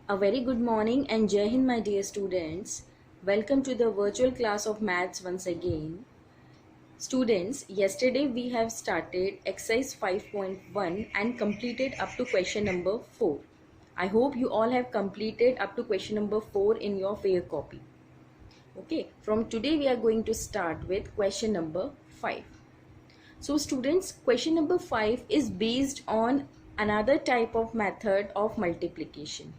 A very good morning and Jai Hind, my dear students. Welcome to the virtual class of maths once again. Students, yesterday we have started exercise 5.1 and completed up to question number 4. I hope you all have completed up to question number 4 in your fair copy. Okay, from today we are going to start with question number 5. So students, question number 5 is based on another type of method of multiplication.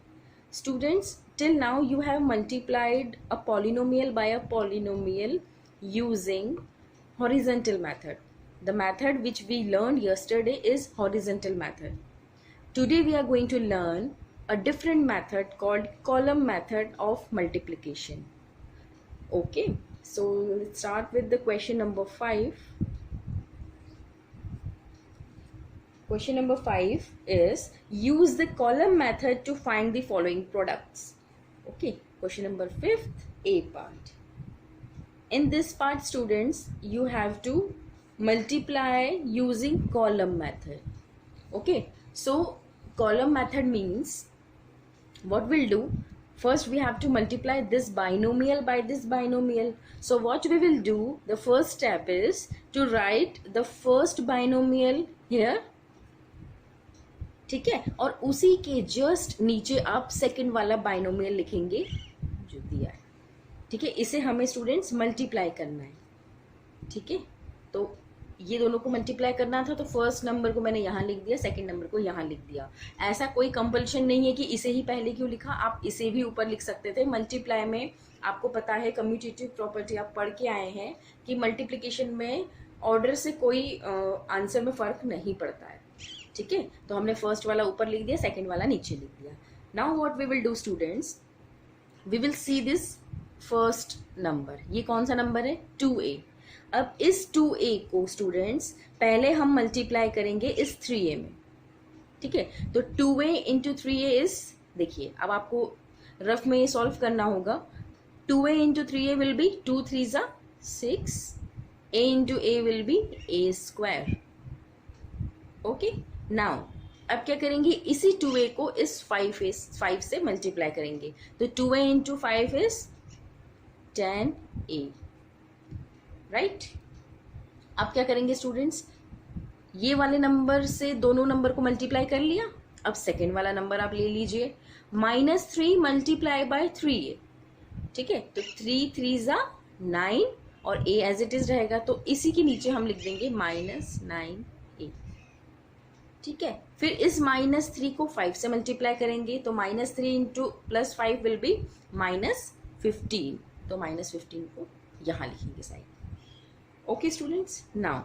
Students, till now you have multiplied a polynomial by a polynomial using horizontal method. The method which we learned yesterday is horizontal method. Today we are going to learn a different method called column method of multiplication. Okay, so let's start with the question number 5. Question number 5 is use the column method to find the following products. Okay, question number 5th, A part. In this part, students, you have to multiply using column method. Okay, so column method means what we'll do, first we have to multiply this binomial by this binomial. So what we will do, the first step is to write the first binomial here. ठीक है, और उसी के just नीचे आप second वाला binomial लिखेंगे जो दिया है. ठीक है, इसे हमें स्टूडेंट्स मल्टीप्लाई करना है. ठीक है, तो ये दोनों को मल्टीप्लाई करना था, तो फर्स्ट नंबर को मैंने यहाँ लिख दिया, सेकंड नंबर को यहाँ लिख दिया. ऐसा कोई कंपल्शन नहीं है कि इसे ही पहले क्यों लिखा, आप इसे भी ऊपर लिख सकते थे. मल्टीप्लाई में आपको पता है, कम्यूटेटिव प्रॉपर्टी आप पढ़ के आए हैं कि मल्टीप्लीकेशन में ऑर्डर से कोई आंसर में फर्क नहीं पड़ता है. ठीक है, तो हमने फर्स्ट वाला ऊपर लिख दिया, सेकंड वाला नीचे लिख दिया. Now what we will do students, we will see this first number. ये कौन सा नंबर है? 2a. अब इस 2a को स्टूडेंट्स पहले हम मल्टीप्लाई करेंगे इस 3a में. ठीक है, तो 2a इंटू 3a इज, देखिए अब आपको रफ में सॉल्व करना होगा. 2a into 3a will be 2 3 6. a into a will be a square. Okay, now अब क्या करेंगे, इसी 2a को इस 5 से मल्टीप्लाई करेंगे. तो 2a into 5 is 10a. Right, अब क्या करेंगे स्टूडेंट्स, ये वाले नंबर से दोनों नंबर को मल्टीप्लाई कर लिया. अब सेकेंड वाला नंबर आप ले लीजिए, -3 मल्टीप्लाई बाय 3a. ठीक है, तो 3 3 9 और a एज इट इज रहेगा, तो इसी के नीचे हम लिख देंगे -9a. ठीक है, फिर इस -3 को 5 से मल्टीप्लाई करेंगे, तो -3 इंटू +5 विल बी -15. तो -15 को यहाँ लिखेंगे साइड. ओके स्टूडेंट्स, नाउ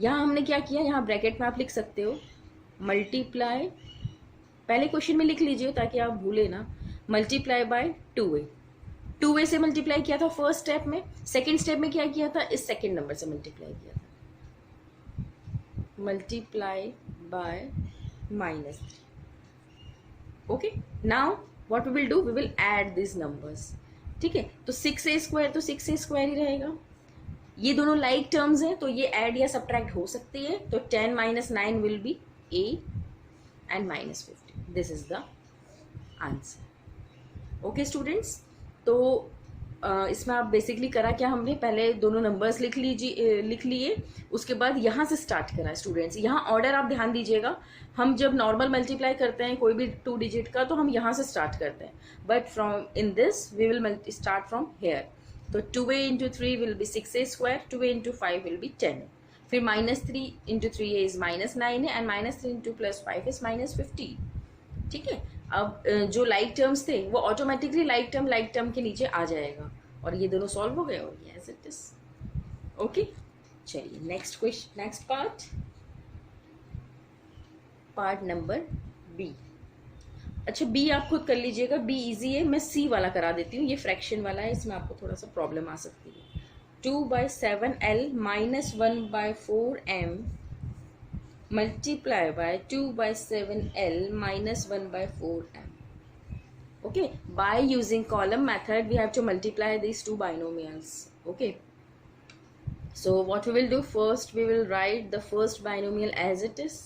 यहाँ हमने क्या किया, यहाँ ब्रैकेट में आप लिख सकते हो मल्टीप्लाई, पहले क्वेश्चन में लिख लीजिए ताकि आप भूले ना, मल्टीप्लाई बाय 2a. 2a से मल्टीप्लाई किया था फर्स्ट स्टेप में. सेकेंड स्टेप में क्या किया था, इस सेकेंड नंबर से मल्टीप्लाई किया था, multiply by -3. okay, now what we will do, we will add these numbers. ठीक है, तो 6a स्क्वायर तो 6a स्क्वायर ही रहेगा. ये दोनों लाइक टर्म्स हैं, तो ये ऐड या सब्ट्रैक्ट हो सकती है. तो 10 - 9 will be a and -15. This is the answer. Okay students, तो इसमें आप बेसिकली करा क्या, हमने पहले दोनों नंबर्स लिख लिए, उसके बाद यहाँ से स्टार्ट करा स्टूडेंट्स. यहाँ ऑर्डर आप ध्यान दीजिएगा, हम जब नॉर्मल मल्टीप्लाई करते हैं कोई भी 2 डिजिट का, तो हम यहाँ से स्टार्ट करते हैं, but from in this we will start from here. तो 2a into 3 will be 6a square, 2a into 5 will be 10. फिर -3 इंटू 3a इज -9 है, एंड -3 इंटू +5 इज -15. ठीक है, अब जो लाइक टर्म्स थे वो ऑटोमेटिकली लाइक टर्म के नीचे आ जाएगा, और ये दोनों सॉल्व हो गए, और यस इट इज. ओके, चलिए next question, next part number B. अच्छा, बी आप खुद कर लीजिएगा, बी इजी है. मैं सी वाला करा देती हूँ, ये फ्रैक्शन वाला है, इसमें आपको थोड़ा सा प्रॉब्लम आ सकती है. 2/7l -1/4m multiply by 2/7l -1/4m. Okay, by using column method we have to multiply these two binomials. Okay, so what we will do, first we will write the first binomial as it is.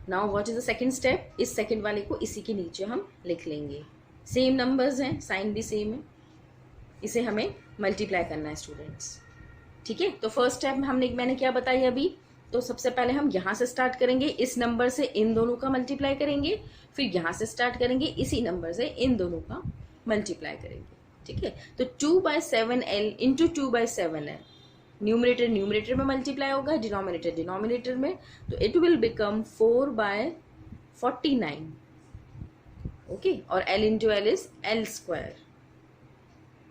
Now what is the second step, इस second वाले को इसी के नीचे हम लिख लेंगे, same numbers हैं, साइन भी सेम है, इसे हमें मल्टीप्लाई करना है स्टूडेंट्स। ठीक है, तो फर्स्ट स्टेप मैंने क्या बताया अभी, तो सबसे पहले हम यहाँ से स्टार्ट करेंगे, इस नंबर से इन दोनों का मल्टीप्लाई करेंगे, फिर यहाँ से स्टार्ट करेंगे, इसी नंबर से इन दोनों का मल्टीप्लाई करेंगे। ठीक है, तो 2/7l into 2/7l, numerator numerator में मल्टीप्लाई होगा, डिनोमिनेटर डिनोमिनेटर में, तो इट विल बिकम 4/49। ओके, और l into L is l square,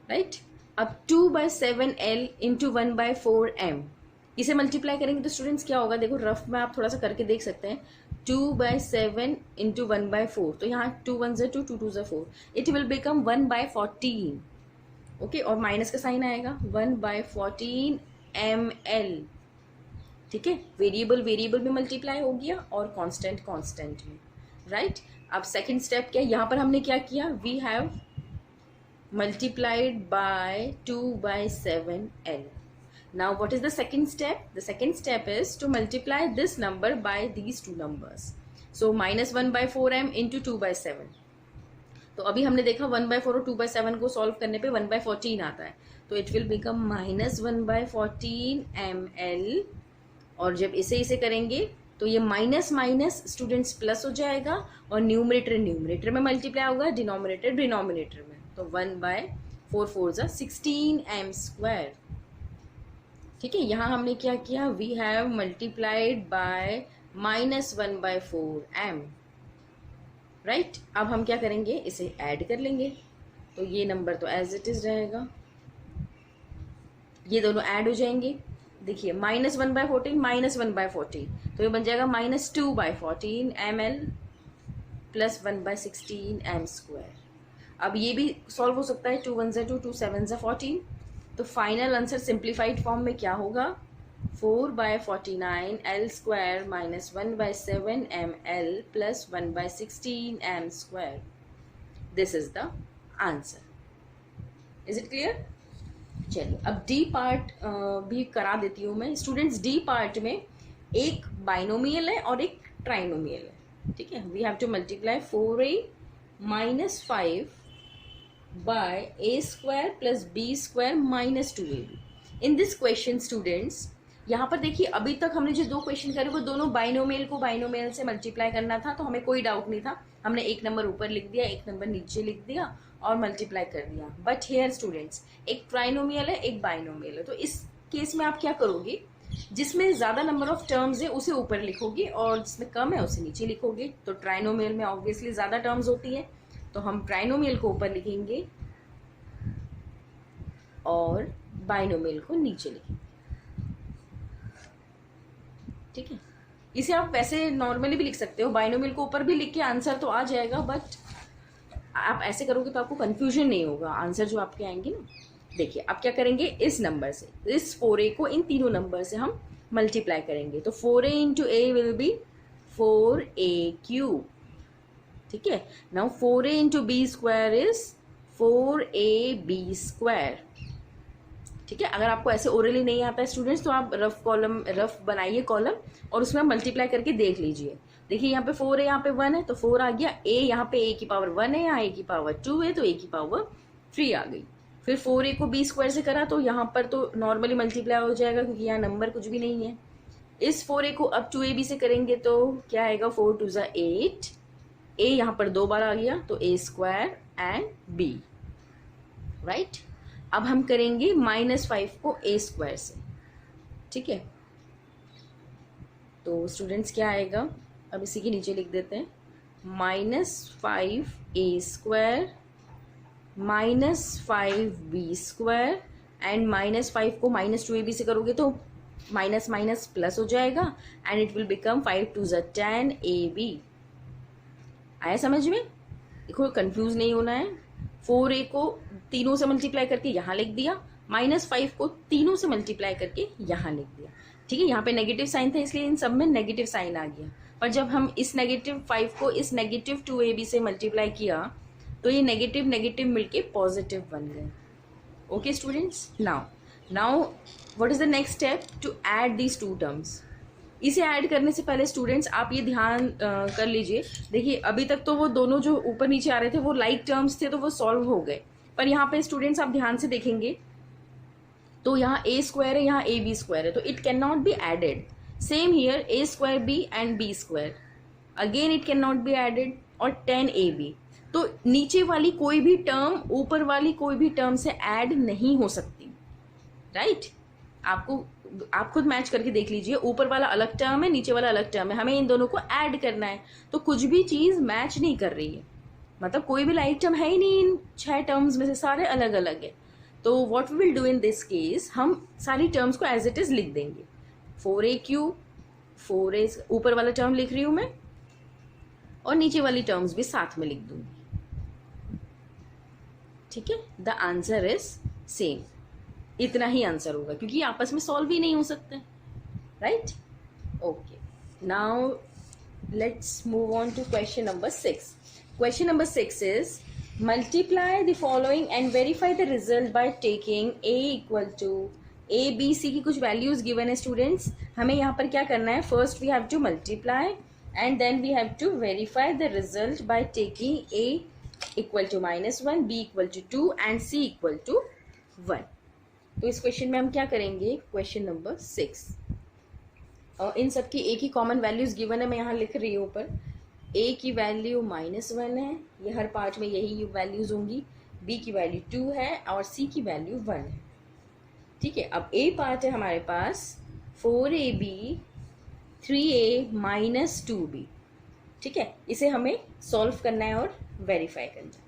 right. अब 2/7l इंटू 1/4m, इसे मल्टीप्लाई करेंगे तो स्टूडेंट्स क्या होगा, देखो रफ में आप थोड़ा सा करके देख सकते हैं, 2/7 इंटू 1/4, तो यहाँ 2 1 2 2 2 4, इट विल बिकम 1/14। ओके, और माइनस का साइन आएगा, 1/14 ml। ठीक है, वेरिएबल वेरिएबल में मल्टीप्लाई हो गया और कांस्टेंट कांस्टेंट में, राइट। अब सेकंड स्टेप क्या है, यहाँ पर हमने क्या किया, we have multiplied by 2/7l. Now what is the second step? The second step is to multiply this number by these two numbers. So minus 1/4m into 2/7. तो अभी हमने देखा 1/4 और 2/7 को सॉल्व करने पे 1/14 आता है, तो it will become minus 1/14 ml, और जब इसे इसे करेंगे तो ये माइनस माइनस स्टूडेंट्स प्लस हो जाएगा, और न्यूमरेटर न्यूमरेटर में मल्टीप्लाई होगा, डिनोमिनेटर डिनोमिनेटर में, तो 1/4 4 16m स्क्वायर। ठीक है, यहाँ हमने क्या किया, we have multiplied by minus 1/4m, right. अब हम क्या करेंगे, इसे ऐड कर लेंगे, तो ये नंबर तो एज इट इज रहेगा, ये दोनों ऐड हो जाएंगे। देखिए माइनस 1/14 माइनस 1/14, तो ये बन जाएगा minus 2/14 ml plus 1/16m square. अब ये भी सॉल्व हो सकता है, 2 1 2 2 7 14, तो फाइनल आंसर सिंप्लीफाइड फॉर्म में क्या होगा, 4/49 l square minus 1/7 ml plus 1/16m square. This is the answer. Is it clear? चलिए अब डी पार्ट भी करा देती हूँ मैं स्टूडेंट्स। डी पार्ट में एक बाइनोमियल है और एक ट्राइनोमियल है। ठीक है, we have to multiply 4a minus 5 by a square plus b square minus 2ab। In this question students, यहाँ पर देखिए अभी तक हमने जो दो क्वेश्चन करे वो दोनों बाइनोमियल को बाइनोमियल से मल्टीप्लाई करना था, तो हमें कोई डाउट नहीं था, हमने एक नंबर ऊपर लिख दिया, एक नंबर नीचे लिख दिया और मल्टीप्लाई कर दिया। बट हेयर स्टूडेंट्स, एक ट्राइनोमियल है एक बाइनोमियल है, तो इस केस में आप क्या करोगे, जिसमें ज्यादा नंबर ऑफ टर्म्स है उसे ऊपर लिखोगे और जिसमें कम है उसे नीचे लिखोगे। तो ट्राइनोमियल में ऑब्वियसली ज्यादा टर्म्स होती है, तो हम ट्राइनोमियल को ऊपर लिखेंगे और बाइनोमियल को नीचे लिखेंगे। ठीक है, इसे आप वैसे नॉर्मली भी लिख सकते हो, बाइनोमियल को ऊपर भी लिख के आंसर तो आ जाएगा, बट आप ऐसे करोगे तो आपको कंफ्यूजन नहीं होगा, आंसर जो आपके आएंगे ना। देखिए अब क्या करेंगे, इस नंबर से इस 4a को इन तीनों नंबर से हम मल्टीप्लाई करेंगे, तो 4a into a will be 4a cube. ठीक है, now 4a into b square is 4ab square. ठीक है, अगर आपको ऐसे ओरली नहीं आता है स्टूडेंट्स, तो आप रफ बनाइए कॉलम और उसमें मल्टीप्लाई करके देख लीजिए। देखिए यहाँ पे 4 है, यहाँ पे 1 है, तो 4 आ गया, a यहाँ पे a की पावर 1 है, यहाँ a की पावर 2 है, तो a की पावर 3 आ गई। फिर 4a को b स्क्वायर से करा तो यहाँ पर तो नॉर्मली मल्टीप्लाई हो जाएगा क्योंकि यहाँ नंबर कुछ भी नहीं है। इस 4a को अब 2ab से करेंगे तो क्या आएगा, 4 2 8, a यहाँ पर 2 बार आ गया तो a square and b, right. अब हम करेंगे -5 को a स्क्वायर से। ठीक है, तो स्टूडेंट्स क्या आएगा, अब इसी के नीचे लिख देते हैं, -5a square -5b square and -5 को -2ab से करोगे तो माइनस माइनस प्लस हो जाएगा and it will become 5 2 10 ab। आया समझ में? देखो कंफ्यूज नहीं होना है। 4a को तीनों से मल्टीप्लाई करके यहाँ लिख दिया, -5 को तीनों से मल्टीप्लाई करके यहाँ लिख दिया। ठीक है, यहाँ पे नेगेटिव साइन था इसलिए इन सब में नेगेटिव साइन आ गया, पर जब हम इस -5 को इस -2ab से मल्टीप्लाई किया तो ये नेगेटिव नेगेटिव मिलके पॉजिटिव बन गए। Okay students, now what is the next step, to add these two terms. इसे ऐड करने से पहले स्टूडेंट्स आप ये ध्यान कर लीजिए, देखिए अभी तक तो वो दोनों जो ऊपर नीचे आ रहे थे वो लाइक टर्म्स थे तो वो सॉल्व हो गए, पर यहाँ पे स्टूडेंट्स आप ध्यान से देखेंगे तो यहाँ ए स्क्वायर है, यहाँ ए बी स्क्वायर है, तो it can not be added. Same here a square b and b square, again it can not be added. और 10ab, तो नीचे वाली कोई भी टर्म ऊपर वाली कोई भी टर्म से ऐड नहीं हो सकती, राइट? आप खुद मैच करके देख लीजिए, ऊपर वाला अलग टर्म है, नीचे वाला अलग टर्म है, हमें इन दोनों को ऐड करना है, तो कुछ भी चीज मैच नहीं कर रही है, मतलब कोई भी लाइक टर्म है ही नहीं इन 6 टर्म्स में से, सारे अलग अलग है. तो what we will do in this case, हम सारी टर्म्स को एज इट इज लिख देंगे. 4a³ 4a, ऊपर वाला टर्म लिख रही हूं मैं और नीचे वाली टर्म्स भी साथ में लिख दूंगी. ठीक है, द आंसर इज सेम. इतना ही आंसर होगा क्योंकि आपस में सॉल्व ही नहीं हो सकते, right? Okay, now let's move on to question number 6. Question number 6 is multiply the following and verify the result by taking a equal to a b c की कुछ वैल्यूज गिवन है स्टूडेंट्स. हमें यहाँ पर क्या करना है, first we have to multiply and then we have to verify the result by taking a equal to -1, b equal to 2 and c equal to 1. तो इस क्वेश्चन में हम क्या करेंगे, क्वेश्चन नंबर 6, और इन सब की एक ही कॉमन वैल्यूज गिवन है, मैं यहाँ लिख रही हूँ ऊपर. a की वैल्यू -1 है, ये हर पार्ट में यही वैल्यूज होंगी. b की वैल्यू 2 है और c की वैल्यू 1 है. ठीक है, अब a पार्ट है हमारे पास 4ab 3a - 2b. ठीक है, इसे हमें सॉल्व करना है और वेरीफाई करना है.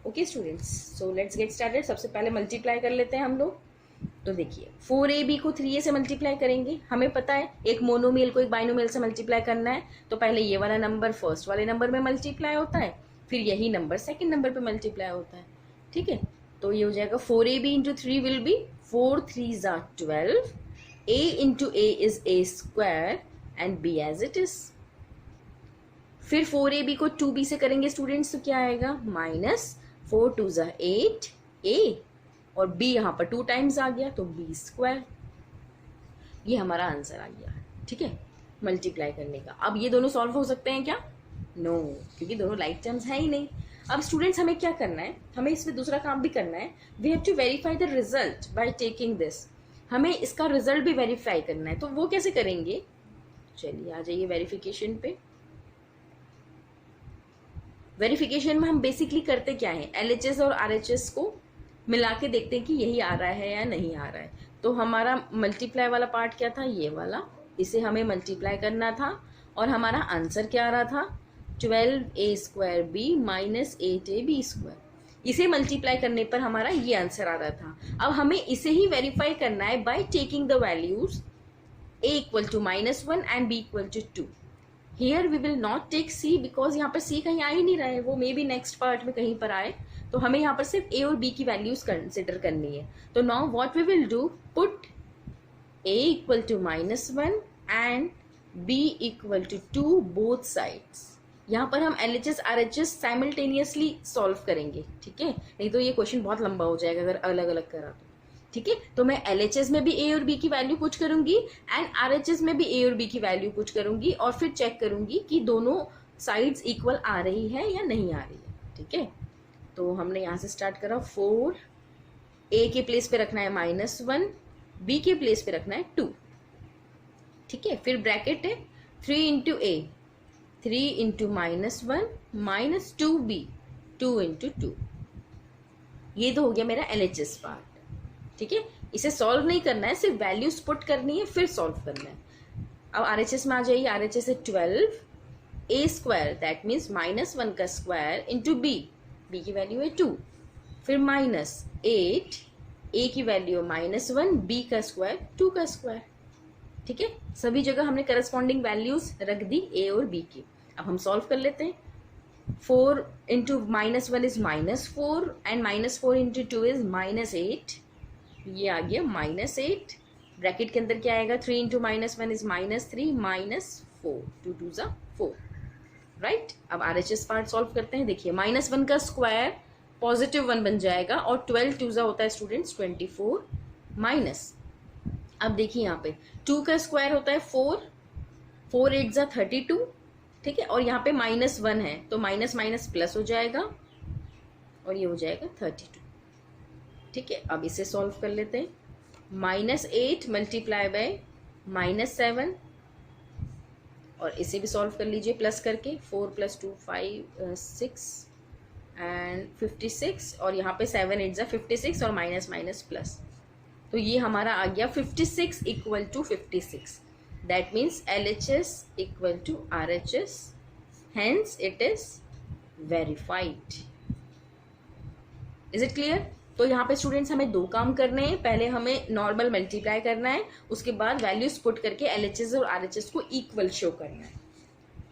Okay students, so let's get started. सबसे पहले मल्टीप्लाई कर लेते हैं हम लोग. तो देखिए 4ab को 3a से मल्टीप्लाई करेंगे. हमें पता है एक मोनोमियल को एक बाइनोमियल से मल्टीप्लाई करना है, तो पहले ये वाला नंबर फर्स्ट वाले नंबर में मल्टीप्लाई होता है, फिर यही नंबर सेकंड नंबर पे मल्टीप्लाई होता है. ठीक है, तो ये हो जाएगा 4ab into 3 will be 4 3s are 12. a into a is a square and b as it is. फिर 4ab को 2b से करेंगे स्टूडेंट्स, तो क्या आएगा, -4 2s are 8 a, और b यहाँ पर 2 टाइम्स आ गया तो b स्क्वायर. ये हमारा आंसर आ गया. ठीक है, मल्टीप्लाई करने का. अब ये दोनों सॉल्व हो सकते हैं क्या, नो, क्योंकि दोनों लाइक टर्म्स है ही नहीं. अब स्टूडेंट्स हमें क्या करना है, हमें इसमें दूसरा काम भी करना है. We have to verify the result by taking this. हमें इसका रिजल्ट भी वेरीफाई करना है, तो वो कैसे करेंगे, चलिए आ जाइए वेरिफिकेशन पे. वेरिफिकेशन में हम बेसिकली करते क्या है, LHS और RHS को मिला के देखते हैं कि यही आ रहा है या नहीं आ रहा है. तो हमारा मल्टीप्लाई वाला पार्ट क्या था, ये वाला, इसे हमें मल्टीप्लाई करना था और हमारा आंसर क्या आ रहा था, 12a² b - 8ab स्क्वायर. इसे मल्टीप्लाई करने पर हमारा ये आंसर आ रहा था. अब हमें इसे ही वेरीफाई करना है by taking the values a equal to -1 and b equal to 2. Here we will not take c because यहाँ पर c कहीं आ ही नहीं रहा है, वो मे बी नेक्स्ट पार्ट में कहीं पर आए. तो हमें यहाँ पर सिर्फ a और b की वैल्यूज कंसिडर करनी है. तो now what we will do, put a equal to -1 and b equal to 2 both sides. यहाँ पर हम LHS RHS साइमल्टेनियसली सॉल्व करेंगे. ठीक है, नहीं तो ये क्वेश्चन बहुत लंबा हो जाएगा अगर अलग अलग करा तो. ठीक है, तो मैं LHS में भी a और b की वैल्यू पुट करूंगी एंड RHS में भी a और b की वैल्यू पुट करूंगी, और फिर चेक करूंगी कि दोनों साइड्स इक्वल आ रही है या नहीं आ रही है. ठीक है, तो हमने यहाँ से स्टार्ट करा. 4 a के प्लेस पे रखना है -1, b के प्लेस पे रखना है 2. ठीक है, फिर ब्रैकेट है 3 into a, 3 into -1 - 2b, 2 into 2. ये तो हो गया मेरा LHS पार्ट. ठीक है, इसे सॉल्व नहीं करना है, सिर्फ वैल्यूज पुट करनी है फिर सॉल्व करना है. अब RHS में आ जाइए. RHS है 12 a² दैट मीन्स -1 का स्क्वायर इंटू b, b की वैल्यू है 2, फिर -8 a की वैल्यू -1, b का स्क्वायर 2 का स्क्वायर. ठीक है, सभी जगह हमने करस्पॉन्डिंग वैल्यूज रख दी a और b की. अब हम सॉल्व कर लेते हैं. 4 into -1 is -4 and -4 into 2 is -8. ये आ गया -8. ब्रैकेट के अंदर क्या आएगा, 3 into -1 is -3 -4, 2 2s are 4. Right, अब RHS पार्ट सॉल्व करते हैं. देखिए -1 का स्क्वायर +1 बन जाएगा और 12 2s होता है स्टूडेंट्स 24 माइनस. अब देखिए यहाँ पे 2 का स्क्वायर होता है 4 4 8 जा 32, ठीक है, और यहाँ पे -1 है तो माइनस माइनस प्लस हो जाएगा और ये हो जाएगा 32, ठीक है। अब इसे सॉल्व कर लेते हैं। -8 मल्टीप्लाई बाय -7, और इसे भी सॉल्व कर लीजिए प्लस करके। 4 + 2 5 6 एंड 56, और यहाँ पे 7 8 जा 56 और माइनस माइनस प्लस, तो ये हमारा आ गया 56 = 56। That means LHS = RHS, hence it is verified. Is it clear? तो यहाँ पे स्टूडेंट्स हमें 2 काम करने हैं। पहले हमें नॉर्मल मल्टीप्लाई करना है, उसके बाद वैल्यूज पुट करके LHS और RHS को इक्वल शो करना है,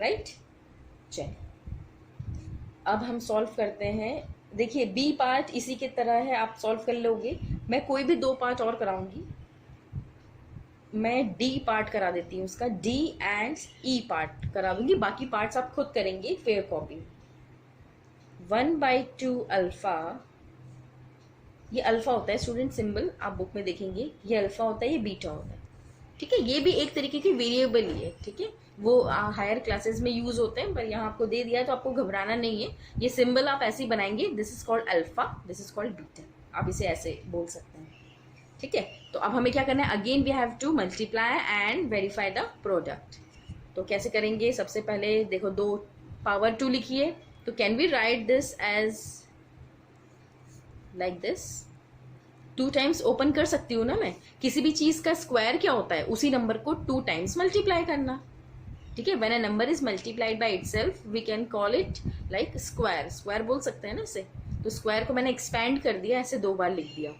राइट? चलिए अब हम सॉल्व करते हैं। देखिए बी पार्ट इसी की तरह है, आप सॉल्व कर लोगे। मैं कोई भी 2 पार्ट और कराऊंगी। मैं डी पार्ट करा देती हूँ उसका, डी एंड ई पार्ट करा दूंगी, बाकी पार्ट्स आप खुद करेंगे फेयर कॉपी। 1/2 अल्फा, ये अल्फा होता है स्टूडेंट सिंबल, आप बुक में देखेंगे ये अल्फा होता है, ये बीटा होता है, ठीक है। ये भी एक तरीके की वेरिएबल ही है, ठीक है, वो हायर क्लासेस में यूज होते हैं, पर यहाँ आपको दे दिया है तो आपको घबराना नहीं है। ये सिंबल आप ऐसे ही बनाएंगे, this is called alpha, this is called beta, आप इसे ऐसे बोल सकते हैं, ठीक है। तो अब हमें क्या करना है, again we have to multiply and verify the product. तो कैसे करेंगे? सबसे पहले देखो 2 पावर 2 लिखिए, तो can we write this as like this. 2 times open कर सकती हूँ ना मैं। किसी भी चीज का स्क्वायर क्या होता है, उसी नंबर को 2 टाइम्स मल्टीप्लाई करना, ठीक है। When a number is multiplied by itself we can call it like square, square बोल सकते हैं ना इसे। तो स्क्वायर को मैंने एक्सपैंड कर दिया, ऐसे 2 बार लिख दिया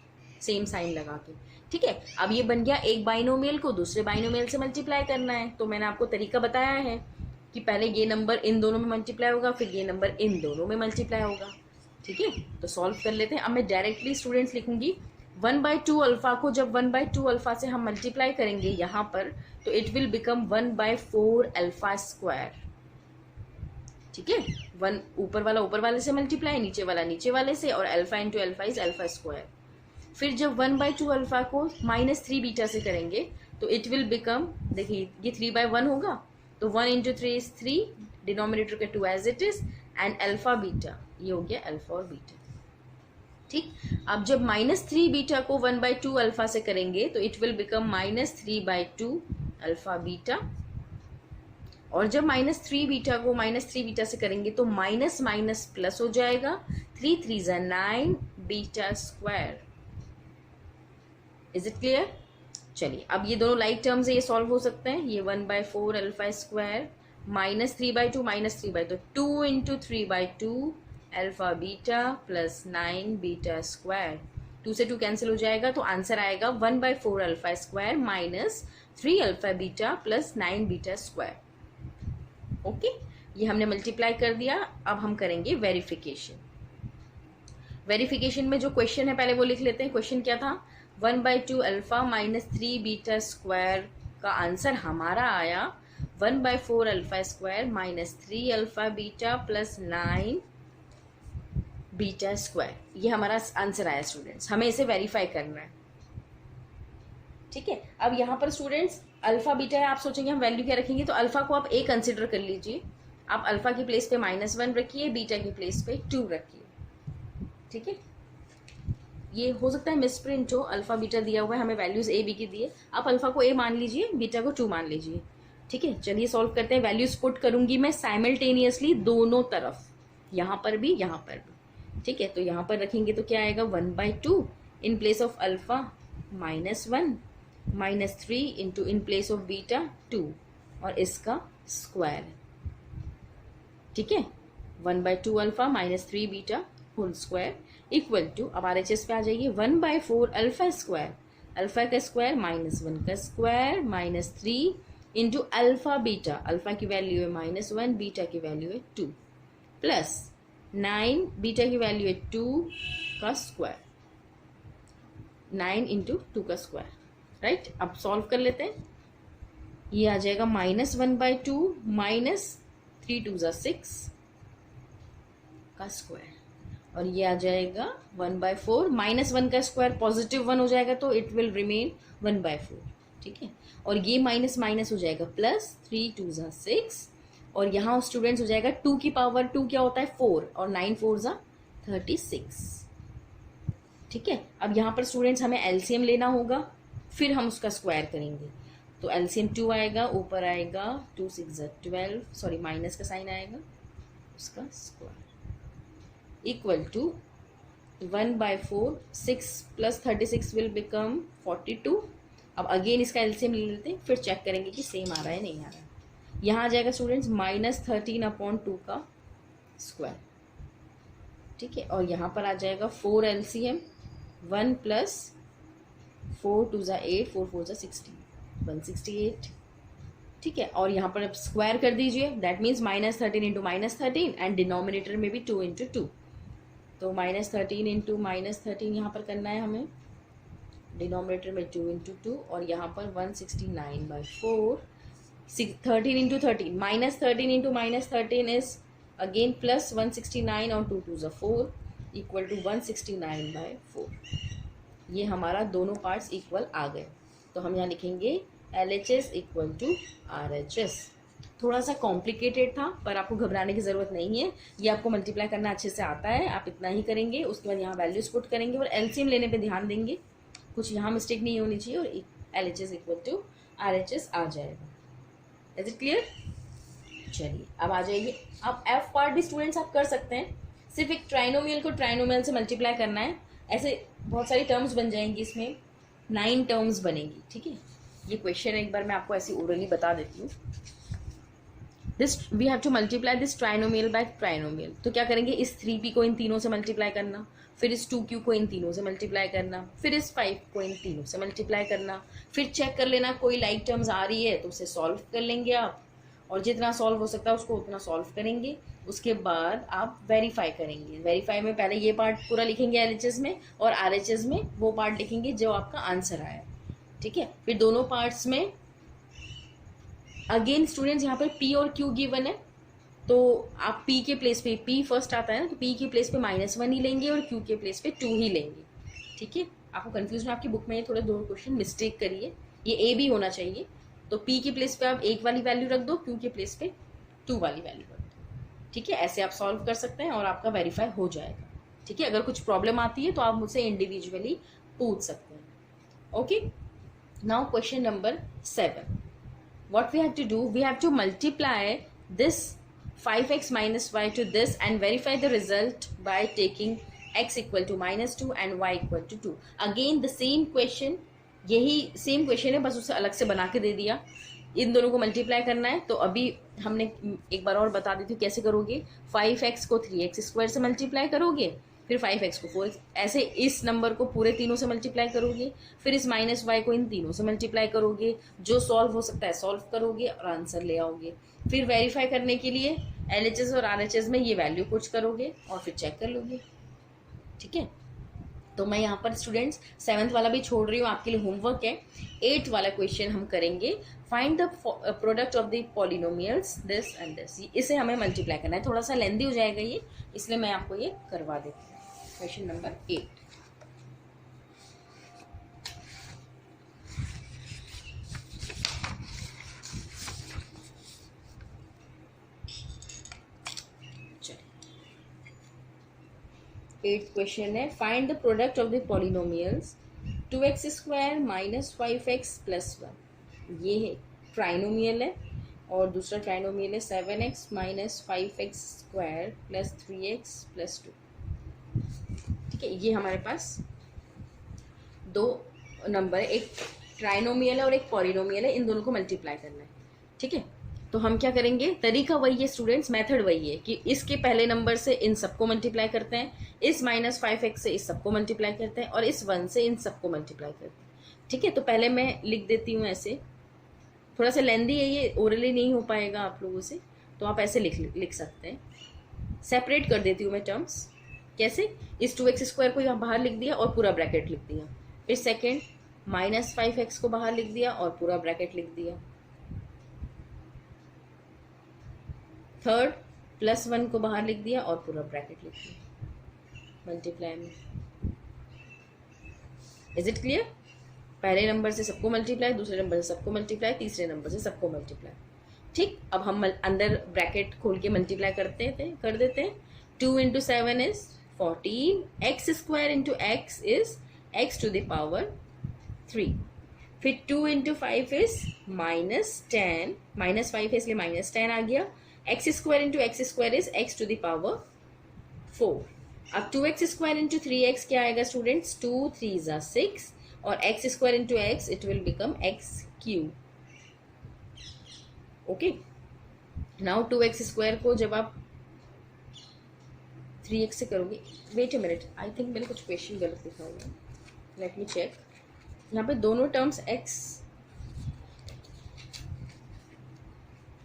सेम साइन लगा के, ठीक है। अब ये बन गया, एक बाइनोमियल को दूसरे बाइनोमियल से मल्टीप्लाई करना है। तो मैंने आपको तरीका बताया है कि पहले ये नंबर इन दोनों में मल्टीप्लाई होगा, फिर ये नंबर इन दोनों में मल्टीप्लाई होगा, ठीक है। तो सॉल्व कर लेते हैं। अब मैं डायरेक्टली स्टूडेंट्स लिखूंगी 1/2 अल्फा को जब 1/2 अल्फा से हम मल्टीप्लाई करेंगे यहाँ पर, तो it will become 1/4 alpha square, ठीक है। 1 ऊपर वाले से मल्टीप्लाई, नीचे वाला नीचे वाले से, और alpha into alpha is alpha square. फिर जब 1/2 अल्फा को -3 बीटा से करेंगे तो इट विल बिकम, देखिए ये 3/1 होगा, तो 1 × 3 इज 3, डिनोमिनेटर के 2 as it is, and alpha beta, ये हो गया अल्फा और बीटा, ठीक। अब जब -3 बीटा को 1/2 अल्फा से करेंगे तो it will become -3/2 alpha beta, और जब -3 बीटा को -3 बीटा से करेंगे तो माइनस माइनस प्लस हो जाएगा, 3 3 = 9 beta square. Is it clear? चलिए अब ये दोनों लाइक टर्म्स है, ये सॉल्व हो सकते हैं। ये 1/4 alpha square -3/2 -3/2, 2 × 3/2 alpha beta plus 9 beta square. 2 से 2 कैंसिल हो जाएगा, तो आंसर आएगा 1/4 alpha square -3 alpha beta plus 9 beta square. Okay, ये हमने मल्टीप्लाई कर दिया। अब हम करेंगे वेरिफिकेशन। वेरिफिकेशन में जो क्वेश्चन है पहले वो लिख लेते हैं। क्वेश्चन क्या था? 1/2 अल्फा -3 बीटा स्क्वायर का आंसर हमारा आया 1/4 alpha square -3 alpha beta plus 9 beta square. ये हमारा आंसर आया स्टूडेंट्स, हमें इसे वेरीफाई करना है, ठीक है। अब यहाँ पर स्टूडेंट्स अल्फा बीटा है, आप सोचेंगे हम वैल्यू क्या रखेंगे, तो अल्फा को आप A कंसिडर कर लीजिए। आप अल्फा की प्लेस पे -1 रखिए, बीटा की प्लेस पे 2 रखिए, ठीक है। ये हो सकता है मिसप्रिंट हो, अल्फा बीटा दिया हुआ है, हमें वैल्यूज A B की दिए, आप अल्फा को A मान लीजिए, बीटा को 2 मान लीजिए, ठीक है। चलिए सॉल्व करते हैं। वैल्यूज पुट करूंगी मैं साइमल्टेनियसली दोनों तरफ, यहाँ पर भी यहाँ पर भी, ठीक है। तो यहाँ पर रखेंगे तो क्या आएगा 1/2 in place of alpha -1 -3 into in place of beta 2 और इसका स्क्वायर, ठीक है। 1/2 alpha -3 beta whole square equal to, अब RHS पे आ जाइए, 1/4 अल्फा स्क्वायर, अल्फा का स्क्वायर -1 का square -3 into alpha beta, alpha की वैल्यू है -1, बीटा की वैल्यू है 2 प्लस 9, बीटा की वैल्यू है 2 का स्क्वायर, 9 इंटू 2 का स्क्वायर, राइट। अब सॉल्व कर लेते हैं। ये आ जाएगा -1/2 -3 2 = 6 का स्क्वायर, और ये आ जाएगा 1/4 -1 का स्क्वायर +1 हो जाएगा तो इट विल रिमेन 1/4, ठीक है, और ये माइनस माइनस हो जाएगा प्लस, 3 2 ज़ा 6, और यहाँ स्टूडेंट्स हो जाएगा 2 की पावर 2 क्या होता है 4, और 9 4 ज़ा 36। ठीक है, अब यहाँ पर स्टूडेंट्स हमें एलसीएम लेना होगा, फिर हम उसका स्क्वायर करेंगे। तो एलसीएम 2 आएगा, ऊपर आएगा 2 6 ज़ा 12, सॉरी माइनस का साइन आएगा, उसका square equal to 1/4, 6 + 36 will become 42। अब अगेन इसका एलसीएम ले लेते हैं, फिर चेक करेंगे कि सेम आ रहा है नहीं आ रहा है। यहाँ आ जाएगा स्टूडेंट्स -13/2 का स्क्वायर। ठीक है, और यहाँ पर आ जाएगा 4 एलसीएम, 1 + 4 2 ज़ा 8, 4 4 ज़ा 16, 168। ठीक है, और यहाँ पर अब स्क्वायर कर दीजिए, दैट मीन्स -13 × -13, एंड डिनोमिनेटर में भी 2 × 2, तो -13 × -13 यहाँ पर करना है हमें, डिनोमिनेटर में 2 × 2, और यहाँ पर 169/4, 13 × 13, -13 × -13 इज अगेन प्लस 169, और 2 2 ज़ा 4 इक्वल टू 169/4। ये हमारा दोनों पार्ट्स इक्वल आ गए, तो हम यहाँ लिखेंगे LHS इक्वल टू RHS। थोड़ा सा कॉम्प्लिकेटेड था, पर आपको घबराने की ज़रूरत नहीं है, ये आपको मल्टीप्लाई करना अच्छे से आता है, आप इतना ही करेंगे, उसके बाद यहाँ वैल्यूज पुट करेंगे और एलसीएम लेने पे ध्यान देंगे, कुछ यहाँ मिस्टेक नहीं होनी चाहिए, और LHS इक्वल टू RHS आ जाएगा। Is it clear? चलिए अब आ जाइए, अब एफ पार्ट भी स्टूडेंट्स आप कर सकते हैं, सिर्फ एक ट्राइनोमियल को ट्राइनोमियल से मल्टीप्लाई करना है, ऐसे बहुत सारी टर्म्स बन जाएंगी, इसमें 9 टर्म्स बनेंगी। ठीक है, ये क्वेश्चन एक बार मैं आपको ऐसे ओरली बता देती हूँ। This we have to multiply this trinomial by trinomial. तो क्या करेंगे, इस 3p को इन तीनों से मल्टीप्लाई करना, फिर इस 2q को इन तीनों से मल्टीप्लाई करना, फिर इस 5 को इन तीनों से मल्टीप्लाई करना, फिर चेक कर लेना कोई लाइक टर्म्स आ रही है तो उसे सॉल्व कर लेंगे आप, और जितना सॉल्व हो सकता है उसको उतना सॉल्व करेंगे। उसके बाद आप वेरीफाई करेंगे, वेरीफाई में पहले ये पार्ट पूरा लिखेंगे LHS में, और RHS में वो पार्ट लिखेंगे जो आपका आंसर आया। ठीक है, फिर दोनों पार्ट्स में अगेन स्टूडेंट्स यहाँ पर P और Q गिवन है, तो आप P के प्लेस पे, P फर्स्ट आता है ना, तो P के प्लेस पे -1 ही लेंगे और Q के प्लेस पे 2 ही लेंगे। ठीक है, आपको कंफ्यूजन, आपकी बुक में ये थोड़े 2 क्वेश्चन मिस्टेक करिए, ये A भी होना चाहिए, तो P के प्लेस पे आप 1 वाली वैल्यू रख दो, Q के प्लेस पे 2 वाली वैल्यू रख दो। ठीक है, ऐसे आप सॉल्व कर सकते हैं और आपका वेरीफाई हो जाएगा। ठीक है, अगर कुछ प्रॉब्लम आती है तो आप मुझसे इंडिविजुअली पूछ सकते हैं। Okay, now question number 7, what we have to do, we have to multiply this 5x minus y to this and verify the result by taking x equal to -2 and y equal to 2. Again the same question, यही same question है, बस उसे अलग से बना के दे दिया। इन दोनों को मल्टीप्लाई करना है, तो अभी हमने एक बार और बता देती हूँ कैसे करोगे। 5x को 3x² से मल्टीप्लाई करोगे, फिर 5x को 4x, ऐसे इस नंबर को पूरे तीनों से मल्टीप्लाई करोगे, फिर इस -y को इन तीनों से मल्टीप्लाई करोगे, जो सॉल्व हो सकता है सॉल्व करोगे और आंसर ले आओगे। फिर वेरीफाई करने के लिए LHS और RHS में ये वैल्यू पुट करोगे और फिर चेक कर लोगे। ठीक है, तो मैं यहाँ पर स्टूडेंट्स 7th वाला भी छोड़ रही हूँ, आपके लिए होमवर्क है। 8th वाला क्वेश्चन हम करेंगे, find the product of the polynomials this and this. इसे हमें मल्टीप्लाई करना है, थोड़ा सा लेंदी हो जाएगा ये, इसलिए मैं आपको ये करवा देती हूँ। क्वेश्चन नंबर 8, चलिए 8th क्वेश्चन है, find the product of the polynomials 2x² - 5x + 1। ये है ट्राइनोमियल है, और दूसरा ट्राइनोमियल है 7x - 5x² + 3x + 2। ठीक है, ये हमारे पास 2 नंबर है, एक ट्राइनोमियल है और एक पॉलिनोमियल है, इन दोनों को मल्टीप्लाई करना है। ठीक है, तो हम क्या करेंगे, तरीका वही है स्टूडेंट्स, मेथड वही है कि इसके पहले नंबर से इन सबको मल्टीप्लाई करते हैं, इस -5x से इस सबको मल्टीप्लाई करते हैं, और इस 1 से इन सबको मल्टीप्लाई करते हैं। ठीक है, तो पहले मैं लिख देती हूँ ऐसे, थोड़ा सा लेंदी है ये, ओरली नहीं हो पाएगा आप लोगों से, तो आप ऐसे लिख सकते हैं। सेपरेट कर देती हूँ मैं टर्म्स, कैसे, इस 2x² को यहाँ बाहर लिख दिया और पूरा ब्रैकेट लिख दिया, फिर सेकेंड -5x को बाहर लिख दिया और पूरा ब्रैकेट लिख दिया, थर्ड +1 को बाहर लिख दिया और पूरा ब्रैकेट लिख दिया मल्टीप्लाई में। Is it clear? पहले नंबर से सबको मल्टीप्लाई, दूसरे नंबर से सबको मल्टीप्लाई, तीसरे नंबर से सबको मल्टीप्लाई। ठीक, अब हम अंदर ब्रैकेट खोल के मल्टीप्लाई कर देते हैं। 2 into 7 is 14, x square into x is x to the power 3। फिर 2 इंटू 5 इज -10, -5 है इसलिए -10 आ गया। X square into x square is x to the power 4। अब 2x स्क्वायर इंटू 3x क्या आएगा स्टूडेंट्स? 2 3 ज़ा 6 और x square into x it will become x cube. Okay, now 2x square को जब आप 3x से करोगे, wait a minute, I think मैंने कुछ क्वेश्चन गलत लिखा हुआ है, लेट मी चेक। यहाँ पे दोनों terms x,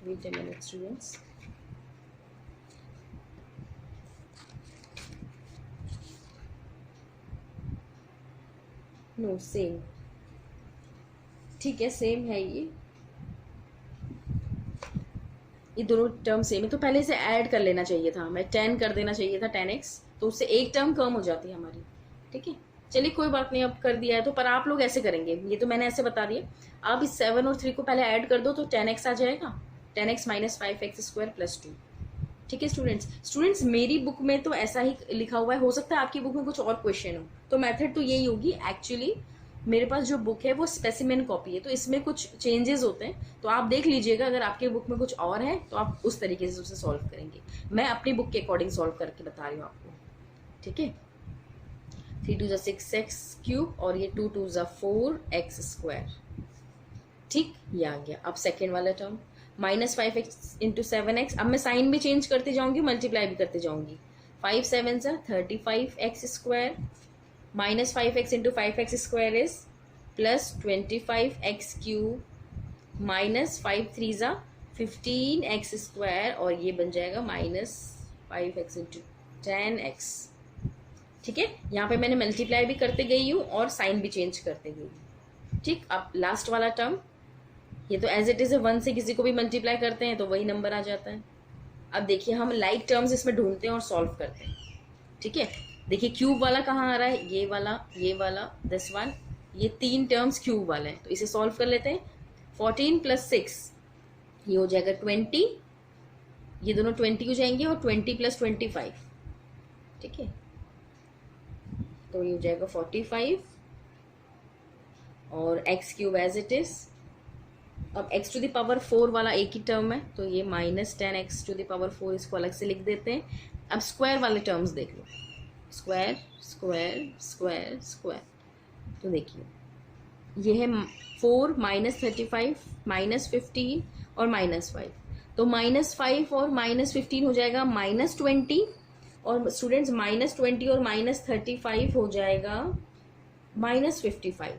wait a minute students, no same, ठीक है सेम है ये दोनों टर्म सेम है, तो पहले इसे ऐड कर लेना चाहिए था हमें, 10 कर देना चाहिए था 10x, तो उससे एक टर्म कम हो जाती है हमारी। ठीक है, चलिए कोई बात नहीं, अब कर दिया है तो, पर आप लोग ऐसे करेंगे, ये तो मैंने ऐसे बता दिया। आप इस 7 और 3 को पहले ऐड कर दो तो 10x आ जाएगा, 10x minus 5x square plus 2। ठीक है स्टूडेंट्स मेरी बुक में तो ऐसा ही लिखा हुआ है, हो सकता है आपकी बुक में कुछ और क्वेश्चन हो, तो मेथड तो यही होगी। एक्चुअली मेरे पास जो बुक है वो स्पेसिमेन कॉपी है, तो इसमें कुछ चेंजेस होते हैं, तो आप देख लीजिएगा, अगर आपके बुक में कुछ और है तो आप उस तरीके से उसे सॉल्व करेंगे। मैं अपनी बुक के अकॉर्डिंग सॉल्व करके बता रही हूँ आपको। ठीक है, 3 2 ज़ा 6x क्यूब और ये 2 2 ज़ा 4x स्क्वायर। ठीक, ये आ गया। अब सेकेंड वाला टर्म -5x इंटू 7x, अब मैं साइन भी चेंज करती जाऊंगी, मल्टीप्लाई भी करती जाऊंगी। 5 7 ज़ा 35x square, -5x into 5x square is plus 25x cube, -5 3 ज़ा 15x स्क्वायर और ये बन जाएगा -5x इंटू 10x। ठीक है, यहाँ पे मैंने मल्टीप्लाई भी करते गई हूँ और साइन भी चेंज करते गई हूँ। ठीक, अब लास्ट वाला टर्म, ये तो एज इट इज 1 से किसी को भी मल्टीप्लाई करते हैं तो वही नंबर आ जाता है। अब देखिए हम लाइक टर्म्स इसमें ढूंढते हैं और सॉल्व करते हैं। ठीक है, देखिए क्यूब वाला कहाँ आ रहा है, ये वाला दिस वन, ये 3 टर्म्स क्यूब वाले हैं, तो इसे सॉल्व कर लेते हैं। 14 प्लस 6 ये हो जाएगा 20, ये दोनों 20 हो जाएंगे, और 20 प्लस 25, ठीक है, तो ये हो जाएगा 45 और x cube as it is. अब x टू द पावर 4 वाला एक ही टर्म है, तो ये -10x टू द पावर 4, इसको अलग से लिख देते हैं। अब स्क्वायर वाले टर्म्स देख लो, स्क्वायर स्क्वायर स्क्वायर स्क्वायर, तो देखिए ये है 4 -35 -15 और -5, तो -5 और -15 हो जाएगा -20, और स्टूडेंट्स -20 और -35 हो जाएगा -55।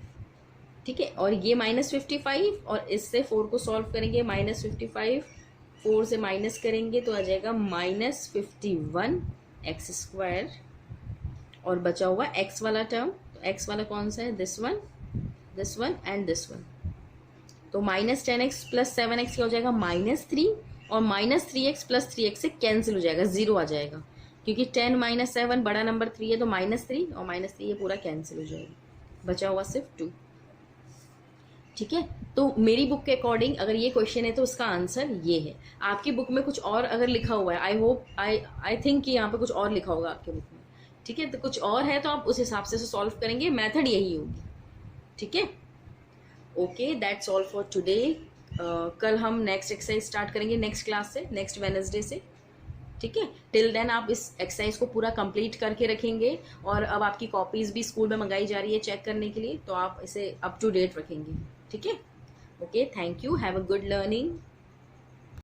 ठीक है, और ये -55 और इससे 4 को सॉल्व करेंगे, -55 4 से माइनस करेंगे तो आ जाएगा -51 एक्स स्क्वायर, और बचा हुआ x वाला टर्म, तो x वाला कौन सा है, this one and this one, तो -10x प्लस 7x क्या हो जाएगा -3, और -3x प्लस 3x से कैंसिल हो जाएगा, 0 आ जाएगा, क्योंकि 10 - 7 बड़ा नंबर 3 है, तो -3 और -3 ये पूरा कैंसिल हो जाएगा, बचा हुआ सिर्फ 2। ठीक है, तो मेरी बुक के अकॉर्डिंग अगर ये क्वेश्चन है तो उसका आंसर ये है। आपकी बुक में कुछ और अगर लिखा हुआ है, आई थिंक कि यहाँ पे कुछ और लिखा होगा आपकी बुक में। ठीक है, तो कुछ और है तो आप उस हिसाब से सॉल्व करेंगे, मेथड यही होगी। ठीक है, okay, that's all for today. कल हम नेक्स्ट एक्सरसाइज स्टार्ट करेंगे नेक्स्ट क्लास से, नेक्स्ट वेडनेसडे से। ठीक है, टिल देन आप इस एक्सरसाइज को पूरा कंप्लीट करके रखेंगे, और अब आपकी कॉपीज भी स्कूल में मंगाई जा रही है चेक करने के लिए, तो आप इसे अप टू डेट रखेंगे। ठीक है, okay, thank you, have a good learning.